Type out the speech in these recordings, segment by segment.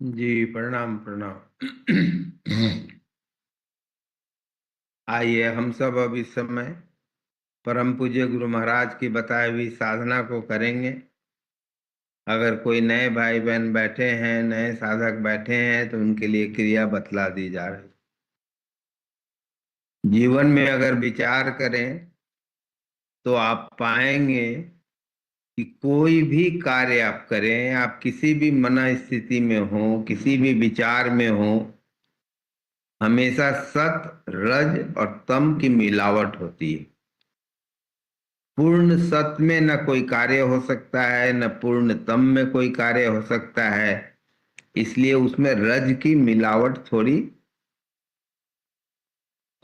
जी, प्रणाम प्रणाम। आइए हम सब अब इस समय परम पूज्य गुरु महाराज की बताई हुई साधना को करेंगे। अगर कोई नए भाई बहन बैठे हैं, नए साधक बैठे हैं, तो उनके लिए क्रिया बतला दी जा रही। जीवन में अगर विचार करें तो आप पाएंगे कि कोई भी कार्य आप करें, आप किसी भी मन स्थिति में हो, किसी भी विचार में हो, हमेशा सत, रज और तम की मिलावट होती है। पूर्ण सत में न कोई कार्य हो सकता है, न पूर्ण तम में कोई कार्य हो सकता है। इसलिए उसमें रज की मिलावट थोड़ी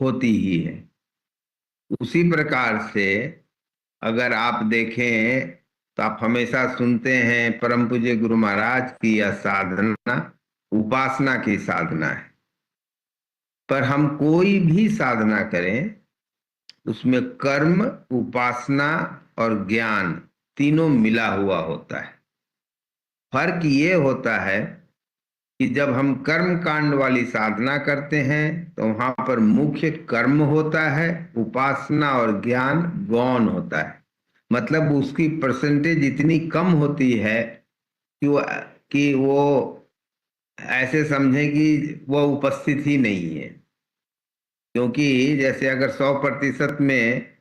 होती ही है। उसी प्रकार से अगर आप देखें तो आप हमेशा सुनते हैं परम पूज्य गुरु महाराज की यह साधना उपासना की साधना है। पर हम कोई भी साधना करें, उसमें कर्म, उपासना और ज्ञान तीनों मिला हुआ होता है। फर्क ये होता है कि जब हम कर्म कांड वाली साधना करते हैं तो वहां पर मुख्य कर्म होता है, उपासना और ज्ञान गौण होता है। मतलब उसकी परसेंटेज इतनी कम होती है कि वो ऐसे समझे कि वो उपस्थित ही नहीं है। क्योंकि जैसे अगर 100% में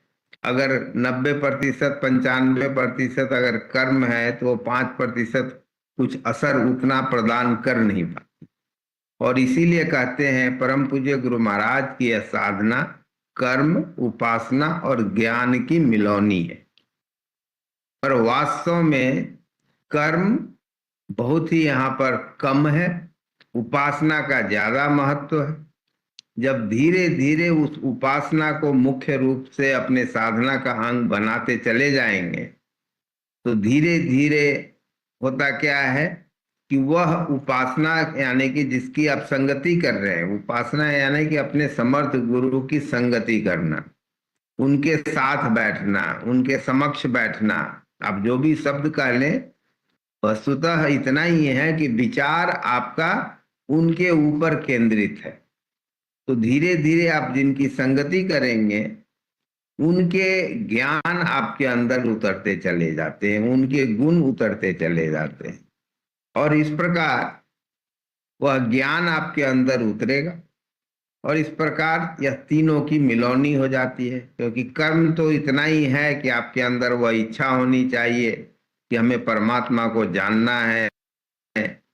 अगर 90%, 95% अगर कर्म है, तो वो 5% कुछ असर उतना प्रदान कर नहीं पाता। और इसीलिए कहते हैं परम पूज्य गुरु महाराज की यह साधना कर्म, उपासना और ज्ञान की मिलौनी है। पर वास्तव में कर्म बहुत ही यहाँ पर कम है, उपासना का ज्यादा महत्व है। जब धीरे धीरे उस उपासना को मुख्य रूप से अपने साधना का अंग बनाते चले जाएंगे, तो धीरे धीरे होता क्या है कि वह उपासना यानी कि जिसकी आप संगति कर रहे हैं, उपासना यानी कि अपने समर्थ गुरु की संगति करना, उनके साथ बैठना, उनके समक्ष बैठना। आप जो भी शब्द कह लें, वस्तुतः इतना ही है कि विचार आपका उनके ऊपर केंद्रित है। तो धीरे धीरे आप जिनकी संगति करेंगे, उनके ज्ञान आपके अंदर उतरते चले जाते हैं, उनके गुण उतरते चले जाते हैं। और इस प्रकार वह ज्ञान आपके अंदर उतरेगा। और इस प्रकार यह तीनों की मिलौनी हो जाती है। क्योंकि कर्म तो इतना ही है कि आपके अंदर वह इच्छा होनी चाहिए कि हमें परमात्मा को जानना है,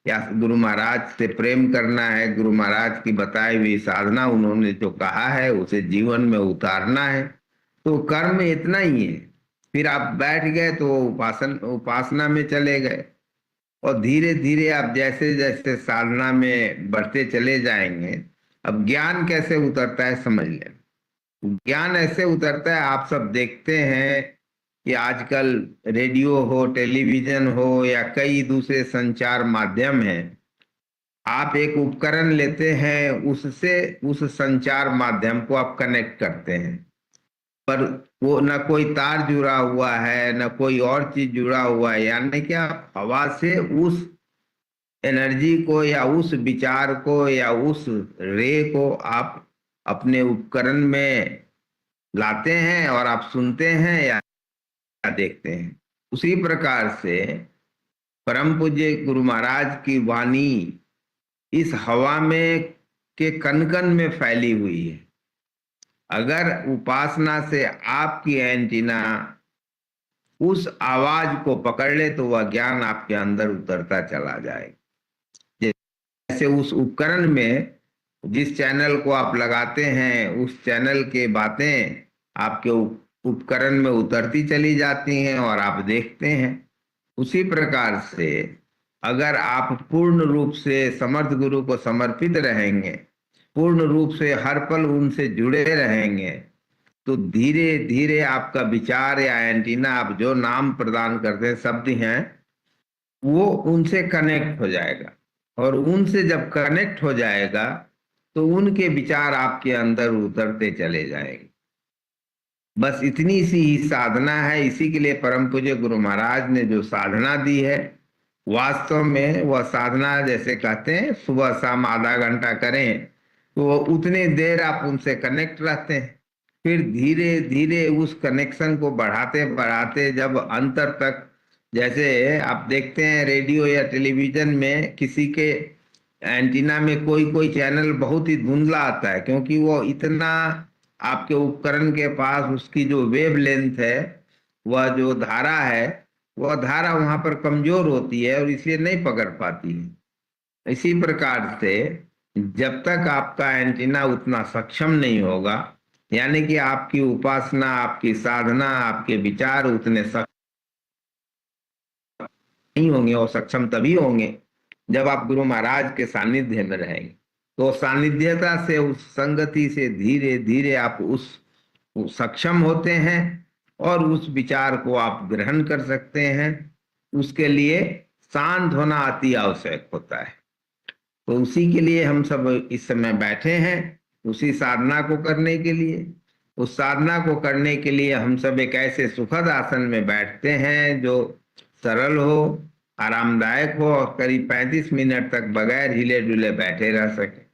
या गुरु महाराज से प्रेम करना है, गुरु महाराज की बताई हुई साधना उन्होंने जो कहा है उसे जीवन में उतारना है। तो कर्म इतना ही है। फिर आप बैठ गए तो उपासना में चले गए। और धीरे धीरे आप जैसे जैसे साधना में बढ़ते चले जाएंगे, अब ज्ञान कैसे उतरता है समझ लें। ज्ञान ऐसे उतरता है, आप सब देखते हैं कि आजकल रेडियो हो, टेलीविजन हो या कई दूसरे संचार माध्यम हैं। आप एक उपकरण लेते हैं, उससे उस संचार माध्यम को आप कनेक्ट करते हैं। पर वो न कोई तार जुड़ा हुआ है, न कोई और चीज जुड़ा हुआ है। यानी कि आप हवा से उस एनर्जी को या उस विचार को या उस रे को आप अपने उपकरण में लाते हैं और आप सुनते हैं या देखते हैं। उसी प्रकार से परम पूज्य गुरु महाराज की वाणी इस हवा में के कण कण में फैली हुई है। अगर उपासना से आपकी एंटीना उस आवाज को पकड़ ले तो वह ज्ञान आपके अंदर उतरता चला जाएगा। जैसे उस उपकरण में जिस चैनल को आप लगाते हैं, उस चैनल के बातें आपके उपकरण में उतरती चली जाती हैं और आप देखते हैं। उसी प्रकार से अगर आप पूर्ण रूप से समर्थ गुरु को समर्पित रहेंगे, पूर्ण रूप से हर पल उनसे जुड़े रहेंगे, तो धीरे धीरे आपका विचार या एंटीना, आप जो नाम प्रदान करते हैं, शब्द हैं, वो उनसे कनेक्ट हो जाएगा। और उनसे जब कनेक्ट हो जाएगा तो उनके विचार आपके अंदर उतरते चले जाएंगे। बस इतनी सी ही साधना है। इसी के लिए परम पूज्य गुरु महाराज ने जो साधना दी है वास्तव में वह साधना जैसे कहते हैं सुबह शाम आधा घंटा करें तो उतने देर आप उनसे कनेक्ट रहते हैं। फिर धीरे धीरे उस कनेक्शन को बढ़ाते बढ़ाते जब अंतर तक, जैसे आप देखते हैं रेडियो या टेलीविजन में किसी के एंटीना में कोई कोई चैनल बहुत ही धुंधला आता है, क्योंकि वो इतना आपके उपकरण के पास उसकी जो वेव लेंथ है, वह जो धारा है, वह धारा वहां पर कमजोर होती है और इसलिए नहीं पकड़ पाती है। इसी प्रकार से जब तक आपका एंटीना उतना सक्षम नहीं होगा, यानी कि आपकी उपासना, आपकी साधना, आपके विचार उतने सक्षम नहीं होंगे, और सक्षम तभी होंगे जब आप गुरु महाराज के सानिध्य में रहेंगे। तो सानिध्यता से, उस संगति से धीरे धीरे आप उस सक्षम होते हैं और उस विचार को आप ग्रहण कर सकते हैं। उसके लिए शांत होना अति आवश्यक होता है। तो उसी के लिए हम सब इस समय बैठे हैं, उसी साधना को करने के लिए। उस साधना को करने के लिए हम सब एक ऐसे सुखद आसन में बैठते हैं जो सरल हो, आरामदायक हो और करीब 35 मिनट तक बगैर हिले डुले बैठे रह सके।